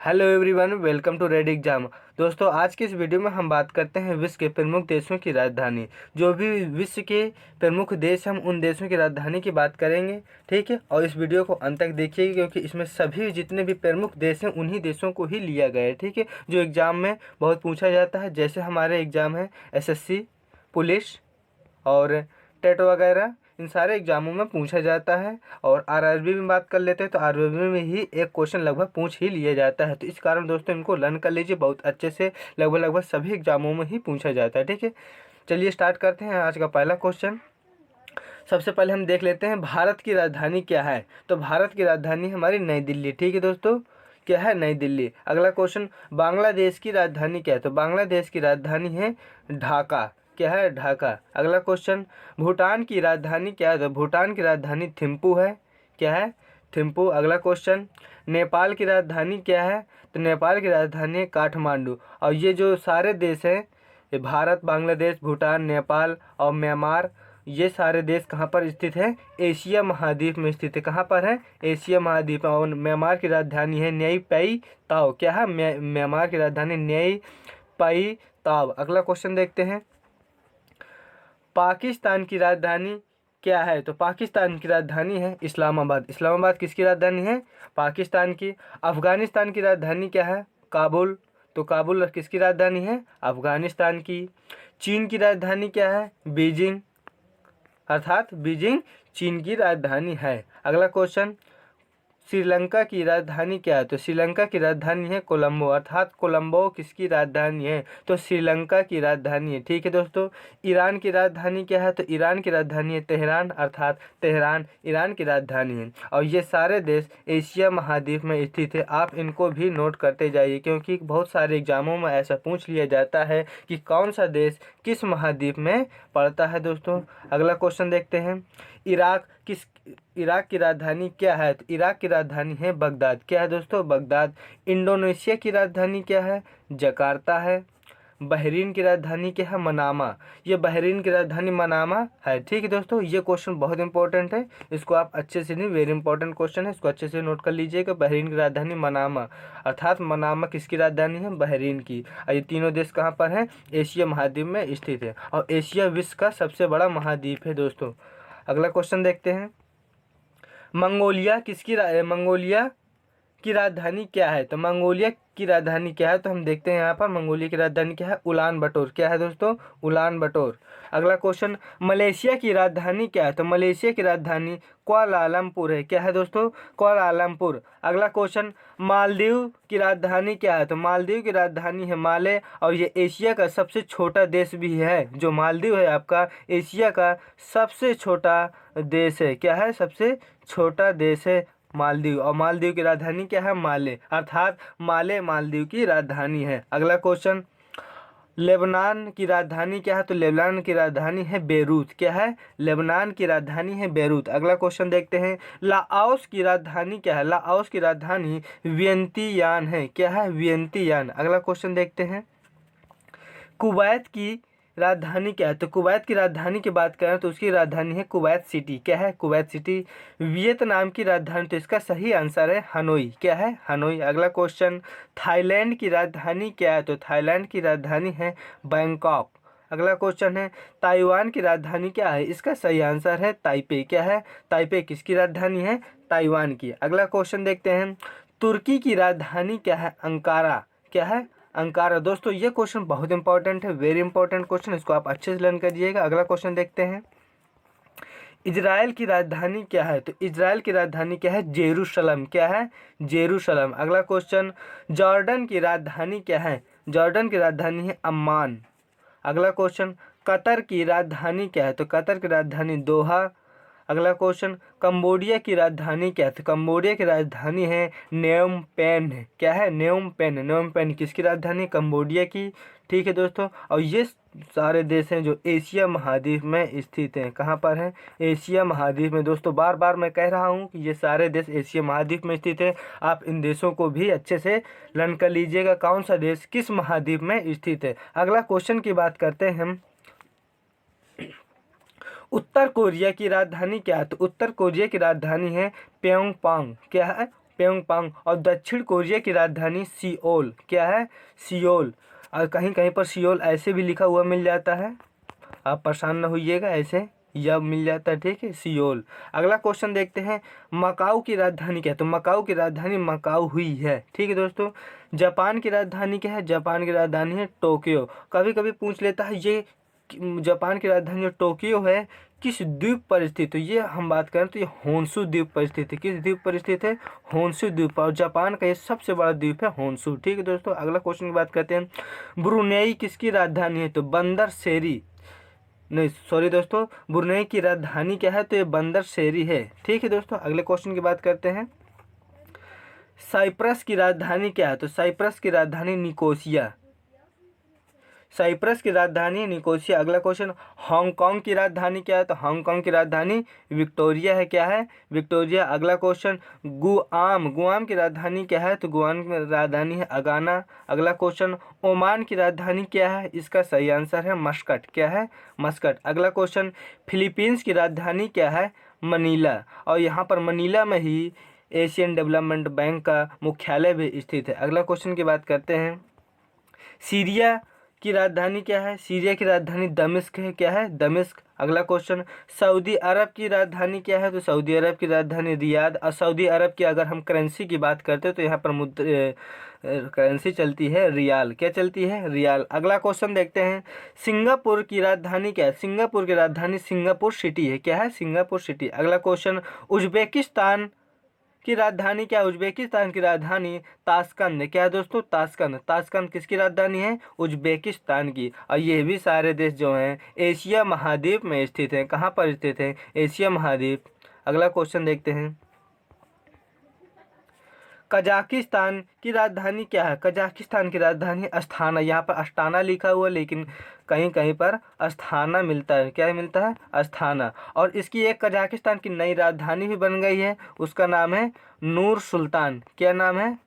Hello everyone, welcome to red exam. दोस्तों, आज की इस वीडियो में हम बात करते हैं विश्व के प्रमुख देशों की राजधानी। जो भी विश्व के प्रमुख देश, हम उन देशों की राजधानी की बात करेंगे। ठीक है, और इस वीडियो को अंत तक देखिएगा क्योंकि इसमें सभी जितने भी प्रमुख देश हैं उन्हीं देशों को ही लिया गया है। ठीक है, जो एग्ज़ाम में बहुत पूछा जाता है, जैसे हमारे एग्ज़ाम है एसएससी, पुलिस और टेट वगैरह, इन सारे एग्जामों में पूछा जाता है। और आरआरबी में बात कर लेते हैं तो आरआरबी में ही एक क्वेश्चन लगभग पूछ ही लिया जाता है। तो इस कारण दोस्तों इनको लर्न कर लीजिए बहुत अच्छे से, लगभग सभी एग्जामों में ही पूछा जाता है। ठीक है, चलिए स्टार्ट करते हैं आज का पहला क्वेश्चन। सबसे पहले हम देख लेते हैं भारत की राजधानी क्या है। तो भारत की राजधानी हमारी नई दिल्ली। ठीक है दोस्तों, क्या है? नई दिल्ली। अगला क्वेश्चन, बांग्लादेश की राजधानी क्या है? तो बांग्लादेश की राजधानी है ढाका। क्या है? ढाका। अगला क्वेश्चन, भूटान की राजधानी क्या है? तो भूटान की राजधानी थिम्पू है। क्या है? थिम्पू। अगला क्वेश्चन, नेपाल की राजधानी क्या है? तो नेपाल की राजधानी है काठमांडू। और ये जो सारे देश हैं, ये भारत, बांग्लादेश, भूटान, नेपाल और म्यांमार, ये सारे देश कहाँ पर स्थित है? एशिया महाद्वीप में स्थित है। कहाँ पर है? एशिया महाद्वीप। और म्यांमार की राजधानी है न्याई पाई ताओ। क्या है? म्यांमार की राजधानी न्याई पाई ताओ। अगला क्वेश्चन देखते हैं, पाकिस्तान की राजधानी क्या है? तो पाकिस्तान की राजधानी है इस्लामाबाद। इस्लामाबाद किसकी राजधानी है? पाकिस्तान की। अफगानिस्तान की राजधानी क्या है? काबुल। तो काबुल किसकी राजधानी है? अफगानिस्तान की। चीन की राजधानी क्या है? बीजिंग, अर्थात बीजिंग चीन की राजधानी है। अगला क्वेश्चन, श्रीलंका की राजधानी क्या है? तो श्रीलंका की राजधानी है कोलंबो, अर्थात कोलंबो किसकी राजधानी है? तो श्रीलंका की राजधानी है। ठीक है दोस्तों, ईरान की राजधानी क्या है? तो ईरान की राजधानी है तेहरान, अर्थात तेहरान ईरान की राजधानी है। और ये सारे देश एशिया महाद्वीप में स्थित है। आप इनको भी नोट करते जाइए क्योंकि बहुत सारे एग्जामों में ऐसा पूछ लिया जाता है कि कौन सा देश किस महाद्वीप में पड़ता है। दोस्तों, अगला क्वेश्चन देखते हैं, इराक की राजधानी क्या है? तो इराक की राजधानी है बगदाद। क्या है दोस्तों? बगदाद। इंडोनेशिया की राजधानी क्या है? जकार्ता है। बहरीन की राजधानी क्या है? मनामा। ये बहरीन की राजधानी मनामा है। ठीक है दोस्तों, ये क्वेश्चन बहुत इंपॉर्टेंट है, इसको आप अच्छे से नहीं, वेरी इंपॉर्टेंट क्वेश्चन है, इसको अच्छे से नोट कर लीजिएगा। बहरीन की राजधानी मनामा, अर्थात मनामा किसकी राजधानी है? बहरीन की। और ये तीनों देश कहाँ पर हैं? एशिया महाद्वीप में स्थित है। और एशिया विश्व का सबसे बड़ा महाद्वीप है दोस्तों। अगला क्वेश्चन देखते हैं, मंगोलिया मंगोलिया की राजधानी क्या है? तो मंगोलिया की राजधानी क्या है? तो हम देखते हैं यहाँ पर मंगोलिया की राजधानी क्या है? उलान बटोर। क्या है दोस्तों? उलान बटोर। अगला क्वेश्चन, मलेशिया की राजधानी क्या है? तो मलेशिया की राजधानी कुआलालंपुर है। क्या है दोस्तों? कुआलालंपुर। अगला क्वेश्चन, मालदीव की राजधानी क्या है? तो मालदीव की राजधानी है माले। और ये एशिया का सबसे छोटा देश भी है। जो मालदीव है आपका एशिया का सबसे छोटा देश है। क्या है? सबसे छोटा देश है मालदीव। और मालदीव की राजधानी क्या है? माले, अर्थात माले मालदीव की राजधानी है। अगला क्वेश्चन, लेबनान की राजधानी क्या है? तो लेबनान की राजधानी है बेरूत। क्या है? लेबनान की राजधानी है बेरूत। अगला क्वेश्चन देखते हैं, लाओस की राजधानी क्या है? लाओस की राजधानी वियंतियान है। क्या है? वियंतियान। अगला क्वेश्चन देखते हैं, कुवैत की राजधानी क्या है? तो कुवैत की राजधानी की बात करें तो उसकी राजधानी है कुवैत सिटी। क्या है? Kuwait city. वियतनाम की राजधानी, तो इसका सही आंसर है हनोई। क्या है? हनोई। अगला क्वेश्चन, थाईलैंड की राजधानी क्या है? तो थाईलैंड की राजधानी है बैंकॉक। अगला क्वेश्चन है, ताइवान की राजधानी क्या है? इसका सही आंसर है ताइपे। क्या है? ताइपे किसकी राजधानी है? ताइवान की। अगला क्वेश्चन देखते हैं, तुर्की की राजधानी क्या है? अंकारा। क्या है? अंकारा। दोस्तों, ये क्वेश्चन बहुत इंपॉर्टेंट है, वेरी इंपॉर्टेंट क्वेश्चन, इसको आप अच्छे से लर्न करिएगा। अगला क्वेश्चन देखते हैं, इजराइल की राजधानी क्या है? तो इजराइल की राजधानी क्या है? जेरूशलम। क्या है? जेरूशलम। अगला क्वेश्चन, जॉर्डन की राजधानी क्या है? जॉर्डन की राजधानी है अम्मान। अगला क्वेश्चन, कतर की राजधानी क्या है? तो कतर की राजधानी दोहा। अगला क्वेश्चन, कंबोडिया की राजधानी क्या है? तो कंबोडिया की राजधानी है न्योम पेन। क्या है? न्योम पेन। न्योम पेन किसकी राजधानी? कंबोडिया की। ठीक है दोस्तों, और ये सारे देश हैं जो एशिया महाद्वीप में स्थित हैं। कहाँ पर हैं? एशिया महाद्वीप में। दोस्तों, बार बार मैं कह रहा हूँ कि ये सारे देश एशिया महाद्वीप में स्थित है। आप इन देशों को भी अच्छे से लर्न कर लीजिएगा, कौन सा देश किस महाद्वीप में स्थित है। अगला क्वेश्चन की बात करते हैं हम, उत्तर कोरिया की राजधानी क्या है? तो उत्तर कोरिया की राजधानी है प्योंगयांग। क्या है? प्योंगयांग। और दक्षिण कोरिया की राजधानी सियोल, क्या है? सियोल। और कहीं कहीं पर सियोल ऐसे भी लिखा हुआ मिल जाता है, आप परेशान न होइएगा, ऐसे यह मिल जाता है, ठीक है, सियोल। अगला क्वेश्चन देखते हैं, मकाऊ की राजधानी क्या है? तो मकाऊ की राजधानी मकाऊ हुई है, ठीक है दोस्तों। जापान की राजधानी क्या है? जापान की राजधानी है टोक्यो। कभी कभी पूछ लेता है ये जापान की राजधानी जो टोक्यो है किस द्वीप पर स्थित है? ये हम बात करें तो ये होन्शु द्वीप पर स्थित है। किस द्वीप पर स्थित है? होन्शु द्वीप पर। और जापान का ये सबसे बड़ा द्वीप है होन्शु, ठीक है दोस्तों। अगला क्वेश्चन की बात करते हैं, ब्रुनेई किसकी राजधानी है? तो बंदर शेरी, नहीं सॉरी दोस्तों, ब्रुनेई की राजधानी क्या है? तो ये बंदर शेरी है, ठीक है दोस्तों। अगले क्वेश्चन की बात करते हैं, साइप्रस की राजधानी क्या है? तो साइप्रस की राजधानी निकोसिया, साइप्रस की राजधानी है निकोसिया। अगला क्वेश्चन, हांगकांग की राजधानी क्या है? तो हांगकांग की राजधानी विक्टोरिया है, क्या है? विक्टोरिया। अगला क्वेश्चन, गुआम, गुआम की राजधानी क्या है? तो गुआम की राजधानी है अगाना। अगला क्वेश्चन, ओमान की राजधानी क्या है? इसका सही आंसर है मस्कट, क्या है? मस्कट। अगला क्वेश्चन, फिलीपींस की राजधानी क्या है? मनीला। और यहाँ पर मनीला में ही एशियन डेवलपमेंट बैंक का मुख्यालय भी स्थित है। अगला क्वेश्चन की बात करते हैं, सीरिया की राजधानी क्या है? सीरिया की राजधानी दमिश्क है, क्या है? दमिश्क। अगला क्वेश्चन, सऊदी अरब की राजधानी क्या है? तो सऊदी अरब की राजधानी रियाद। और सऊदी अरब की अगर हम करेंसी की बात करते हैं तो यहाँ पर करेंसी चलती है रियाल, क्या चलती है? रियाल। अगला क्वेश्चन देखते हैं, सिंगापुर की राजधानी क्या है? सिंगापुर की राजधानी सिंगापुर सिटी है, क्या है? Singapore city. अगला क्वेश्चन, उज्बेकिस्तान की राजधानी क्या है? उज्बेकिस्तान की राजधानी ताशकंद है, क्या है दोस्तों? ताशकंद। ताशकंद किसकी राजधानी है? उज्बेकिस्तान की। और ये भी सारे देश जो हैं एशिया महाद्वीप में स्थित हैं। कहाँ पर स्थित हैं? एशिया महाद्वीप। अगला क्वेश्चन देखते हैं, कजाकिस्तान की राजधानी क्या है? कजाकिस्तान की राजधानी अस्थाना। यहाँ पर अस्थाना लिखा हुआ लेकिन कहीं कहीं पर अस्थाना मिलता है, क्या मिलता है? अस्थाना। और इसकी एक कजाकिस्तान की नई राजधानी भी बन गई है, उसका नाम है नूर सुल्तान। क्या नाम है?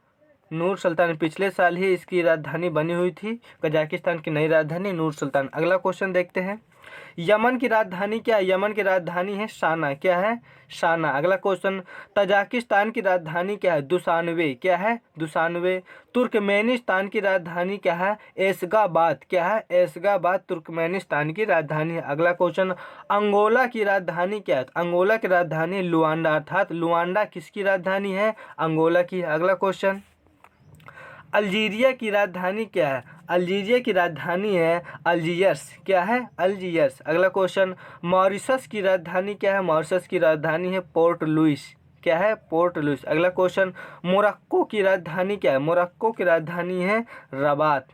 नूर सुल्तान। पिछले साल ही इसकी राजधानी बनी हुई थी, कजाकिस्तान की नई राजधानी नूर सुल्तान। अगला क्वेश्चन देखते हैं, यमन की राजधानी क्या है? यमन की राजधानी है शाना, क्या है? शाना। अगला क्वेश्चन, तजाकिस्तान की राजधानी क्या है? दुशानबे, क्या है? दुशानबे। तुर्कमेनिस्तान की राजधानी क्या है? एशगाबाद, क्या है? एशगाबाद तुर्कमेनिस्तान की राजधानी है। अगला क्वेश्चन, अंगोला की राजधानी क्या है? अंगोला की राजधानी लुआंडा, अर्थात लुआंडा किसकी राजधानी है? अंगोला की। अगला क्वेश्चन, अल्जीरिया की राजधानी क्या है? अल्जीरिया की राजधानी है अल्जीयर्स, क्या है? अल्जीयर्स। अगला क्वेश्चन, मॉरिशस की राजधानी क्या है? मॉरिशस की राजधानी है पोर्ट लुइस, क्या है? Port Louis. अगला क्वेश्चन, मोरक्को की राजधानी क्या है? मोरक्को की राजधानी है रबात,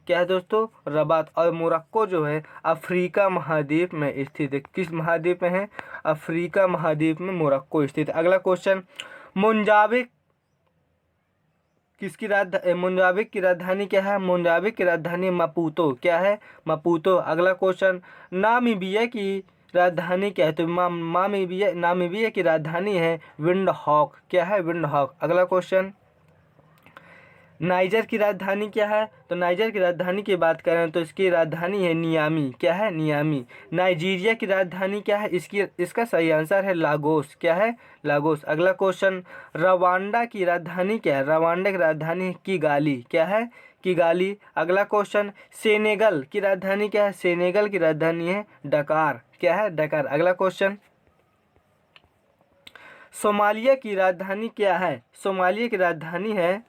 क्या है दोस्तों? रबात। और मोरक्को जो है अफ्रीका महाद्वीप में स्थित है। किस महाद्वीप में है? अफ्रीका महाद्वीप में मोरक्को स्थित है। अगला क्वेश्चन, मोजाम्बिक मोजाम्बिक की राजधानी क्या है? मोजाम्बिक की राजधानी मपूतो, क्या है? मपूतो। अगला क्वेश्चन, नामीबिया की राजधानी क्या है? तो नामीबिया की राजधानी है विंडहॉक, क्या है? विंडहॉक। अगला क्वेश्चन, नाइजर की राजधानी क्या है? तो नाइजर की राजधानी की बात करें तो इसकी राजधानी है नियामी, क्या है? नियामी। नाइजीरिया की राजधानी क्या है? इसका सही आंसर है लागोस, क्या है? लागोस। अगला क्वेश्चन, रवांडा की राजधानी क्या है? रवांडा की राजधानी है किगाली, क्या है? किगाली। अगला क्वेश्चन, सेनेगल की राजधानी क्या है? सेनेगल की राजधानी है डकार, क्या है? डकार। अगला क्वेश्चन, सोमालिया की राजधानी क्या है? सोमालिया की राजधानी है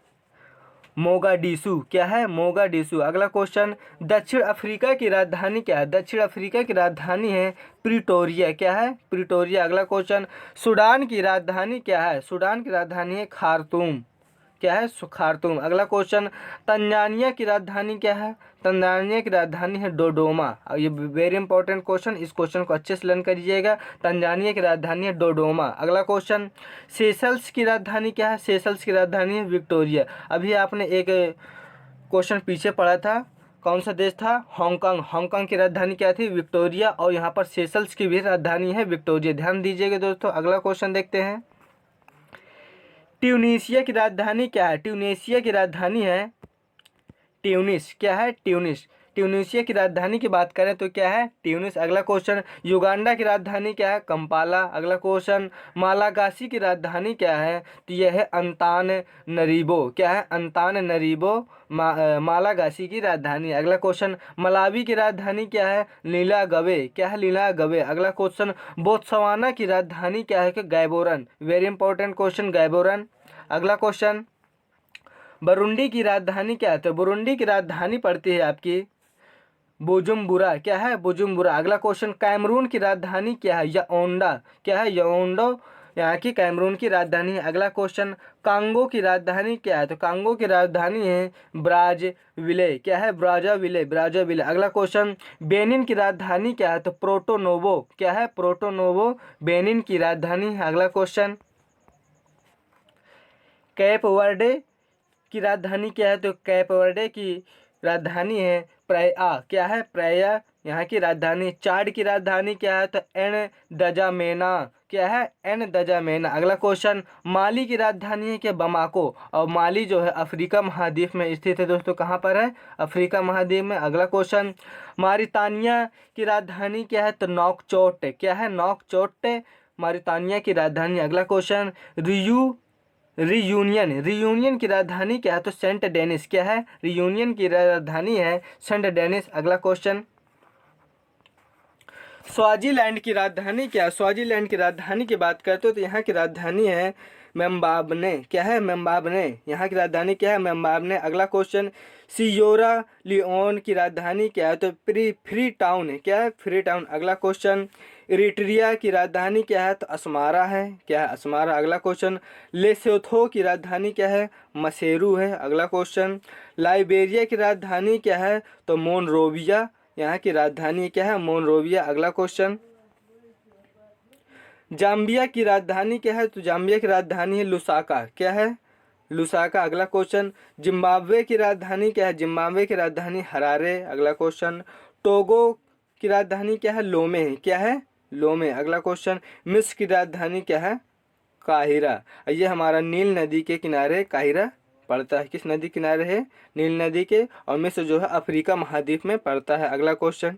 मोगाडिशु, क्या है? मोगाडिशु। अगला क्वेश्चन, दक्षिण अफ्रीका की राजधानी क्या है? दक्षिण अफ्रीका की राजधानी है प्रिटोरिया, क्या है? प्रिटोरिया। अगला क्वेश्चन, सूडान की राजधानी क्या है? सूडान की राजधानी है खार्तूम, क्या है? खार्तूम। अगला क्वेश्चन, तंजानिया की राजधानी क्या है? तंजानिया की राजधानी है डोडोमा। और ये वेरी इंपॉर्टेंट क्वेश्चन, इस क्वेश्चन को अच्छे से लर्न करिएगा। तंजानिया की राजधानी है डोडोमा। अगला क्वेश्चन, सेशल्स की राजधानी क्या है? सेशल्स की राजधानी है विक्टोरिया। अभी आपने एक क्वेश्चन पीछे पढ़ा था, कौन सा देश था? हांगकांग। हांगकांग की राजधानी क्या थी? विक्टोरिया। और यहाँ पर सेशल्स की भी राजधानी है विक्टोरिया, ध्यान दीजिएगा दोस्तों। अगला क्वेश्चन देखते हैं, ट्यूनीशिया की राजधानी क्या है? ट्यूनीशिया की राजधानी है ट्यूनिस, क्या है? ट्यूनिस। ट्यूनीशिया की राजधानी की बात करें तो क्या है, ट्यूनिस। अगला क्वेश्चन, युगांडा की राजधानी क्या है, कंपाला। अगला क्वेश्चन, मालागासी की राजधानी क्या है, तो यह है अंतान नरीबो। क्या है, अंतान नरीबो मालागासी की राजधानी। अगला क्वेश्चन, मलावी की राजधानी क्या है, लीला गवे। क्या है, लीला गवे। अगला क्वेश्चन, बोत्सवाना की राजधानी क्या है, कि Gaborone. Very important question, Gaborone. अगला क्वेश्चन, बुरुंडी की राजधानी क्या है, तो बुरुंडी की राजधानी पड़ती है आपकी बुजुम्बुरा। क्या है, बुजुम्बुरा। अगला क्वेश्चन, कैमरून की राजधानी क्या है, याओंडा। क्या है, याओंडो यहाँ की कैमरून की राजधानी है। अगला क्वेश्चन, कांगो की राजधानी क्या है, तो कांगो की राजधानी है ब्राज़विले। क्या है, ब्राज़ाविले, ब्राज़ाविले। अगला क्वेश्चन, बेनिन की राजधानी क्या है, तो प्रोटोनोवो। क्या है, प्रोटोनोवो बेनिन की राजधानी है। अगला क्वेश्चन, कैप वर्डे की राजधानी क्या है, तो कैप वर्डे की राजधानी है प्रया। क्या है, प्रया यहाँ की राजधानी। चाड की राजधानी क्या है, तो एन दजामेना। क्या है, एन दजामेना। अगला क्वेश्चन, माली की राजधानी है क्या, बमाको। और माली जो है अफ्रीका महाद्वीप में स्थित है दोस्तों। कहाँ पर है, अफ्रीका महाद्वीप में। अगला क्वेश्चन, मारितानिया की राजधानी क्या है, तो नौकचोट। क्या है, नौकचोट मारितानिया की राजधानी। अगला क्वेश्चन, रियूनियन की राजधानी क्या है, तो सेंट डेनिस। क्या है, रियूनियन की राजधानी है सेंट डेनिस। अगला क्वेश्चन, स्वाजीलैंड की राजधानी क्या है, स्वाजीलैंड की राजधानी की बात करते हो तो यहाँ की राजधानी है मेम्बाबने। क्या है, मेम्बाबने। यहाँ की राजधानी क्या है, मेम्बाबने। अगला क्वेश्चन, सियोरा लियोन की राजधानी क्या है, तो फ्री टाउन है। क्या है, फ्री टाउन। अगला क्वेश्चन, इरिट्रिया की राजधानी क्या है, तो अस्मारा है। क्या है, अस्मारा। अगला क्वेश्चन, लेसोथो की राजधानी क्या है, मसेरू है। अगला क्वेश्चन, लाइबेरिया की राजधानी क्या है, तो मोनरोविया। यहाँ की राजधानी क्या है, मोनरोविया। अगला क्वेश्चन, जाम्बिया की राजधानी क्या है, तो जाम्बिया की राजधानी है लुसाका। क्या है, लुसाका। अगला क्वेश्चन, जिम्बाब्वे की राजधानी क्या है, जिम्बाब्वे की राजधानी हरारे। अगला क्वेश्चन, टोगो की राजधानी क्या है, लोमे है। क्या है, लोमे। अगला क्वेश्चन, मिस्र की राजधानी क्या है, काहिरा। ये हमारा नील नदी के किनारे काहिरा पड़ता है। किस नदी किनारे है, नील नदी के। और मिस्र जो है अफ्रीका महाद्वीप में पड़ता है। अगला क्वेश्चन,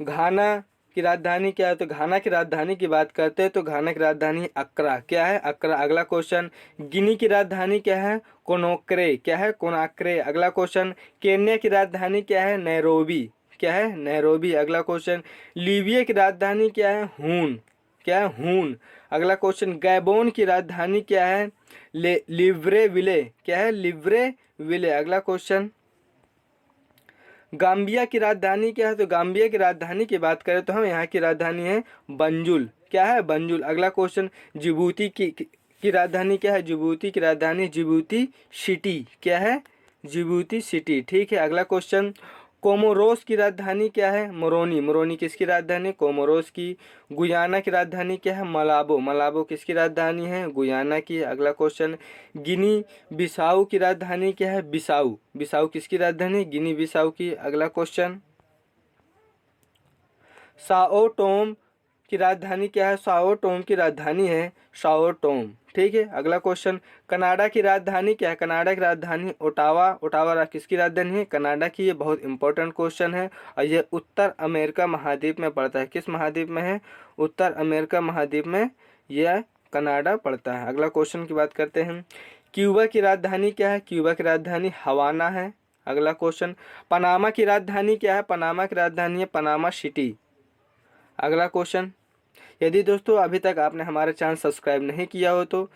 घाना की राजधानी क्या है, तो घाना की राजधानी की बात करते हैं तो घाना की राजधानी अक्रा। क्या है, अक्रा। अगला क्वेश्चन, गिनी की राजधानी क्या है, कोनोक्रे। क्या है, कोनाक्रे। अगला क्वेश्चन, केन्या की राजधानी क्या है, नैरोबी। क्या है, नैरोबी। अगला क्वेश्चन, लीबिया की राजधानी क्या है, हून। क्या है, हून। अगला क्वेश्चन, गैबोन की राजधानी क्या है, लिब्रेविले। क्या है, लिब्रेविले। अगला क्वेश्चन, गाम्बिया की राजधानी क्या है, तो गाम्बिया की राजधानी की बात करें तो हम यहाँ की राजधानी है बंजुल। क्या है, बंजुल। अगला क्वेश्चन, जिबूती की राजधानी क्या है, जिबूती की राजधानी जिबूती सिटी। क्या है, जिबूती सिटी। ठीक है। अगला क्वेश्चन, कोमोरोस की राजधानी क्या है, मोरोनी। मोरोनी किसकी राजधानी, कोमोरोस की। गुयाना की राजधानी क्या है, मलाबो। मलाबो किसकी राजधानी है, गुयाना की। अगला क्वेश्चन, गिनी बिसाऊ की राजधानी क्या है, बिसाऊ। बिसाऊ किसकी राजधानी, गिनी बिसाऊ की। अगला क्वेश्चन, साओ टोम की राजधानी क्या है, साओ टोम की राजधानी है साओ टोम। ठीक है। अगला क्वेश्चन, कनाडा की राजधानी क्या है, कनाडा की राजधानी ओटावा। ओटावा किसकी राजधानी है, कनाडा की। ये बहुत इंपॉर्टेंट क्वेश्चन है और ये उत्तर अमेरिका महाद्वीप में पड़ता है। किस महाद्वीप में है, उत्तर अमेरिका महाद्वीप में यह कनाडा पड़ता है। अगला क्वेश्चन की बात करते हैं, क्यूबा की राजधानी क्या है, क्यूबा की राजधानी हवाना है। अगला क्वेश्चन, पनामा की राजधानी क्या है, पनामा की राजधानी है पनामा सिटी। अगला क्वेश्चन, यदि दोस्तों अभी तक आपने हमारा चैनल सब्सक्राइब नहीं किया हो तो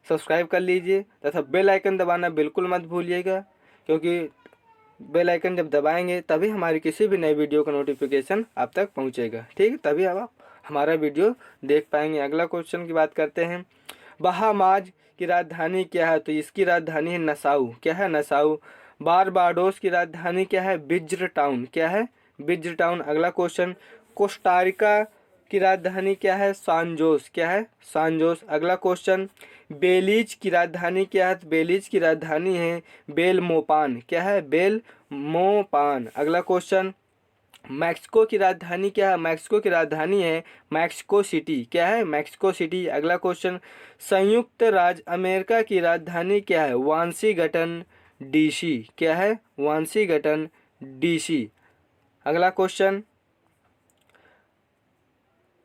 सब्सक्राइब कर लीजिए तथा बेल आइकन दबाना बिल्कुल मत भूलिएगा, क्योंकि बेल आइकन जब दबाएंगे तभी हमारी किसी भी नई वीडियो का नोटिफिकेशन आप तक पहुंचेगा। ठीक है, तभी आप हमारा वीडियो देख पाएंगे। अगला क्वेश्चन की बात करते हैं, बहामाज की राजधानी क्या है, तो इसकी राजधानी है नसाऊ। क्या है, नसाऊ। बारबाडोस की राजधानी क्या है, बिज्र टाउन। क्या है, बिज्र टाउन। अगला क्वेश्चन, कोस्टारिका की राजधानी क्या है, सांजोस। क्या है, सांजोस। अगला क्वेश्चन, बेलीज की राजधानी क्या है, तो बेलीज की राजधानी है बेलमोपान। क्या है, बेलमोपान। अगला क्वेश्चन, मैक्सिको की राजधानी क्या है, मैक्सिको की राजधानी है मैक्सिको सिटी। क्या है, मैक्सिको सिटी। अगला क्वेश्चन, संयुक्त राज्य अमेरिका की राजधानी क्या है, वाशिंगटन डीसी, क्या है वाशिंगटन डीसी। अगला क्वेश्चन,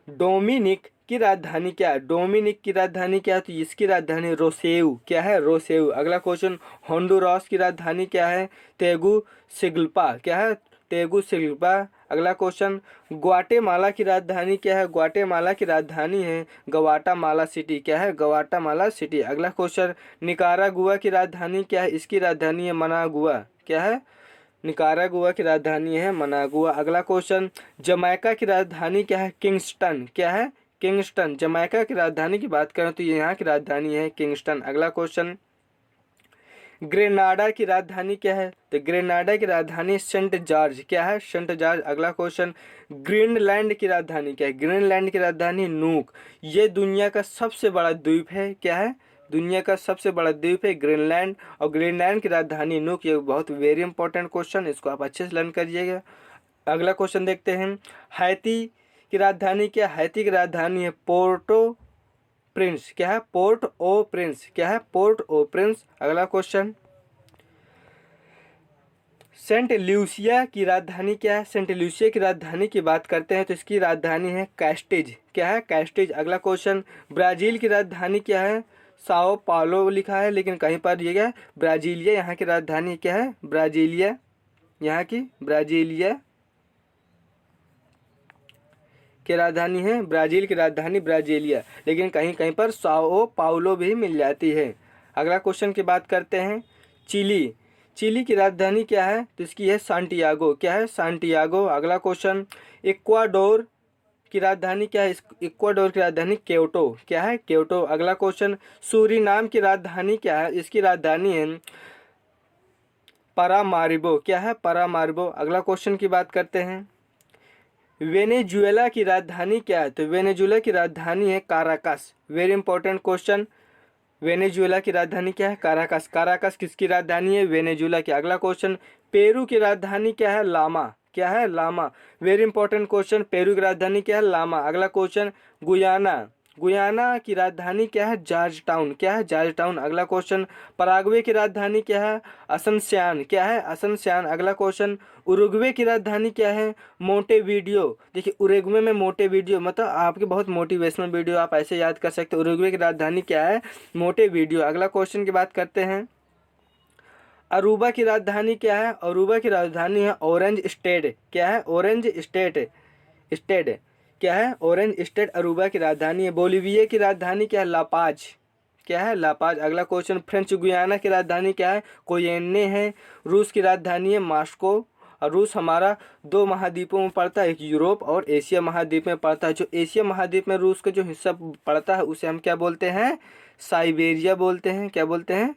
डोमिनिक की राजधानी क्या है? डोमिनिक की राजधानी क्या है? तो इसकी राजधानी रोसेऊ, क्या है रोसेऊ। अगला क्वेश्चन, होंडुरास की राजधानी क्या है? तेगुसिगल्पा, क्या है तेगुसिगल्पा। अगला क्वेश्चन, ग्वाटेमाला की राजधानी क्या है? ग्वाटेमाला की राजधानी है गवाटामाला सिटी, क्या है गवाटामाला सिटी। अगला क्वेश्चन, निकारागुआ की राजधानी क्या है? इसकी राजधानी है मनागुआ, क्या है निकारागुआ की राजधानी है मनागुआ। अगला क्वेश्चन, जमैका की राजधानी क्या है? किंगस्टन, क्या है किंगस्टन। जमैका की राजधानी की बात करें तो ये यहाँ की राजधानी है किंगस्टन। अगला क्वेश्चन, ग्रेनाडा की राजधानी क्या है? तो ग्रेनाडा की राजधानी सेंट जॉर्ज, क्या है सेंट जॉर्ज। अगला क्वेश्चन, ग्रीनलैंड की राजधानी क्या है? ग्रीनलैंड की राजधानी नूक। ये दुनिया का सबसे बड़ा द्वीप है, क्या है दुनिया का सबसे बड़ा द्वीप है ग्रीनलैंड, और ग्रीनलैंड की राजधानी नूक। ये बहुत वेरी इंपॉर्टेंट क्वेश्चन, इसको आप अच्छे से लर्न करिएगा। अगला क्वेश्चन देखते हैं, हैती की राजधानी क्या? हैती की राजधानी है पोर्टो प्रिंस, क्या है पोर्ट ओ प्रिंस, क्या है पोर्ट ओ प्रिंस। अगला क्वेश्चन, सेंट ल्यूसिया की राजधानी क्या है? सेंट ल्यूसिया की राजधानी की बात करते हैं तो इसकी राजधानी है कैस्टिज, क्या है कैस्टिज। अगला क्वेश्चन, ब्राजील की राजधानी क्या है? साओ पाउलो लिखा है लेकिन कहीं पर ये क्या है ब्राजीलिया, यहाँ की राजधानी क्या है ब्राजीलिया, यहाँ की ब्राजीलिया की राजधानी है ब्राज़ील की राजधानी ब्राजीलिया, लेकिन कहीं कहीं पर साओ पाउलो भी मिल जाती है। अगला क्वेश्चन की बात करते हैं, चिली, चिली की राजधानी क्या है? तो इसकी है सांटियागो, क्या है सांटियागो। अगला क्वेश्चन, इक्वाडोर की राजधानी क्या है? इक्वाडोर की राजधानी क्योटो, क्या है क्योटो। अगला क्वेश्चन, सूरीनाम की राजधानी क्या है? इसकी राजधानी है पारामारिबो, क्या है पारामारिबो। अगला क्वेश्चन की बात करते हैं, वेनेजुएला की राजधानी क्या है? तो वेनेजुएला की राजधानी है Caracas. Very important question, Venezuela की राजधानी क्या है? काराकस। काराकस किसकी राजधानी है? वेनेजुएला की। अगला क्वेश्चन, पेरू की राजधानी क्या है? लामा, क्या है लामा। वेरी इंपॉर्टेंट क्वेश्चन, पेरू की राजधानी क्या है? लामा। अगला क्वेश्चन, गुयाना, गुयाना की राजधानी क्या है? जॉर्ज टाउन, क्या है जॉर्ज टाउन। अगला क्वेश्चन, पराग्वे की राजधानी क्या है? असनसियान, क्या है असनसियान। अगला क्वेश्चन, उरुग्वे की राजधानी क्या है? मोंटेवीडियो। देखिए उरुग्वे में मोंटेवीडियो, मतलब आपके बहुत मोटिवेशनल वीडियो आप ऐसे याद कर सकते हो। उरुग्वे की राजधानी क्या है? मोंटेवीडियो। अगला क्वेश्चन की बात करते हैं, अरूबा की राजधानी क्या है? अरूबा की राजधानी है ऑरेंज स्टेट, क्या है ऑरेंज स्टेट, स्टेट क्या है ऑरेंज स्टेट अरूबा की राजधानी है। बोलीविया की राजधानी क्या है? लापाज, क्या है लापाज। अगला क्वेश्चन, फ्रेंच गुयाना की राजधानी क्या है? कोयेने है। रूस की राजधानी है मॉस्को, और रूस हमारा दो महाद्वीपों में पड़ता है, एक यूरोप और एशिया महाद्वीप में पड़ता है। जो एशिया महाद्वीप में रूस का जो हिस्सा पड़ता है उसे हम क्या बोलते हैं? साइबेरिया बोलते हैं, क्या बोलते हैं?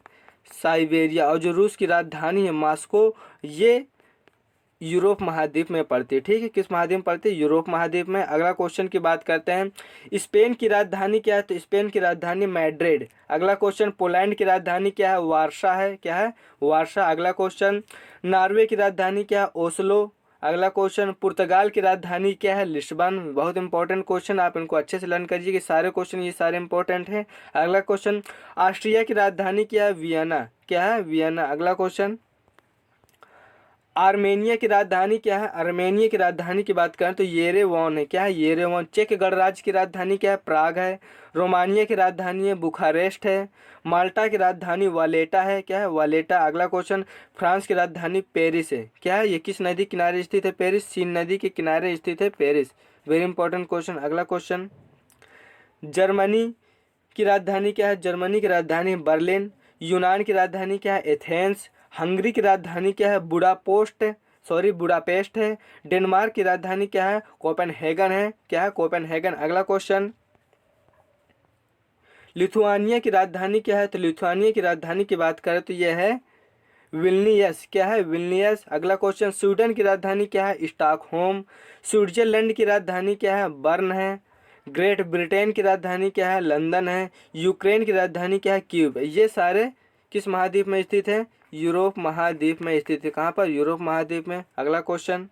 साइबेरिया। और जो रूस की राजधानी है मॉस्को, ये यूरोप महाद्वीप में पड़ती है, ठीक है किस महाद्वीप में पड़ती है? यूरोप महाद्वीप में। अगला क्वेश्चन की बात करते हैं, स्पेन की राजधानी क्या है? तो स्पेन की राजधानी मैड्रिड। अगला क्वेश्चन, पोलैंड की राजधानी क्या है? वार्सा है, क्या है वार्सा। अगला क्वेश्चन, नॉर्वे की राजधानी क्या है? ओस्लो। अगला क्वेश्चन, पुर्तगाल की राजधानी क्या है? लिस्बन। बहुत इंपॉर्टेंट क्वेश्चन, आप इनको अच्छे से लर्न करिए कि सारे क्वेश्चन ये सारे इंपॉर्टेंट हैं। अगला क्वेश्चन, ऑस्ट्रिया की राजधानी क्या है? वियना, क्या है वियना। अगला क्वेश्चन, आर्मेनिया की राजधानी क्या है? आर्मेनिया की राजधानी की बात करें तो येरेवन है, क्या है येरेवन। चेक गणराज्य की राजधानी क्या है? प्राग है। रोमानिया की राजधानी है बुखारेस्ट है। माल्टा की राजधानी वालेटा है, क्या है वालेटा। अगला क्वेश्चन, फ्रांस की राजधानी पेरिस है, क्या है ये किस नदी किनारे स्थित है? पेरिस, सीन नदी के किनारे स्थित है पेरिस। Very important question. अगला क्वेश्चन, जर्मनी की राजधानी क्या है? जर्मनी की राजधानी बर्लिन। यूनान की राजधानी क्या है? एथेंस। हंगरी की राजधानी क्या है? बुडापेस्ट है। डेनमार्क की राजधानी क्या है? कोपेनहेगन है, क्या है कोपेनहेगन। अगला क्वेश्चन, लिथुआनिया की राजधानी क्या है? तो लिथुआनिया की राजधानी की बात करें तो यह है विल्नियस, क्या है विल्नियस। अगला क्वेश्चन, स्वीडन की राजधानी क्या है? स्टॉकहोम। स्विट्जरलैंड की राजधानी क्या है? बर्न है। ग्रेट ब्रिटेन की राजधानी क्या है? लंदन है। यूक्रेन की राजधानी क्या है? कीव। ये सारे किस महाद्वीप में स्थित है? यूरोप महाद्वीप में स्थित है। कहाँ पर? यूरोप महाद्वीप में। अगला क्वेश्चन,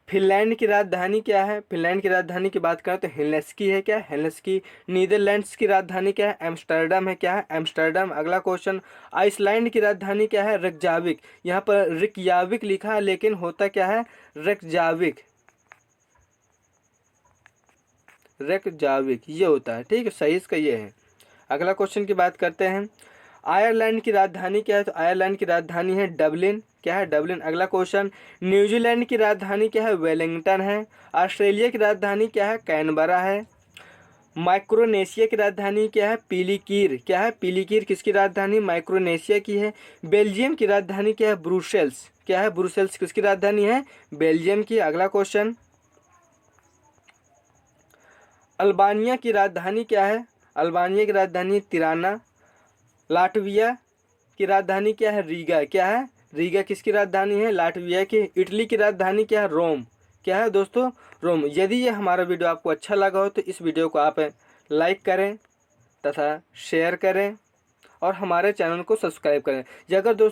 फिनलैंड की राजधानी क्या है? फिनलैंड की राजधानी की बात करें तो हेलसिंकी है। क्या? हेलसिंकी। नीदरलैंड्स की राजधानी क्या है? एम्स्टर्डम है। क्या है? एम्स्टर्डम। अगला क्वेश्चन, आइसलैंड की राजधानी क्या है? रिकजाविक। यहाँ पर रिकयाविक लिखा है लेकिन होता क्या है? रिकजाविक। रिकजाविक ये होता है। ठीक है, सही इसका ये है। अगला क्वेश्चन की बात करते हैं, आयरलैंड की राजधानी क्या है? तो आयरलैंड की राजधानी है डबलिन। क्या है? डबलिन। अगला क्वेश्चन, न्यूजीलैंड की राजधानी क्या है? वेलिंगटन है। ऑस्ट्रेलिया की राजधानी क्या है? कैनबरा है। माइक्रोनेशिया की राजधानी क्या है? पीलीकीर। क्या है? पीलीकीर किसकी राजधानी? माइक्रोनेशिया की है। बेल्जियम की राजधानी क्या है? ब्रुसेल्स। क्या है? ब्रुसेल्स किसकी राजधानी है? बेल्जियम की। अगला क्वेश्चन, अल्बानिया की राजधानी क्या है? अल्बानिया की राजधानी तिराना। लाटविया की राजधानी क्या है? रीगा। क्या है? रीगा किसकी राजधानी है? लाटविया की। इटली की राजधानी क्या है? रोम। क्या है दोस्तों? रोम। यदि ये हमारा वीडियो आपको अच्छा लगा हो तो इस वीडियो को आप लाइक करें तथा शेयर करें और हमारे चैनल को सब्सक्राइब करें। अगर दोस्तों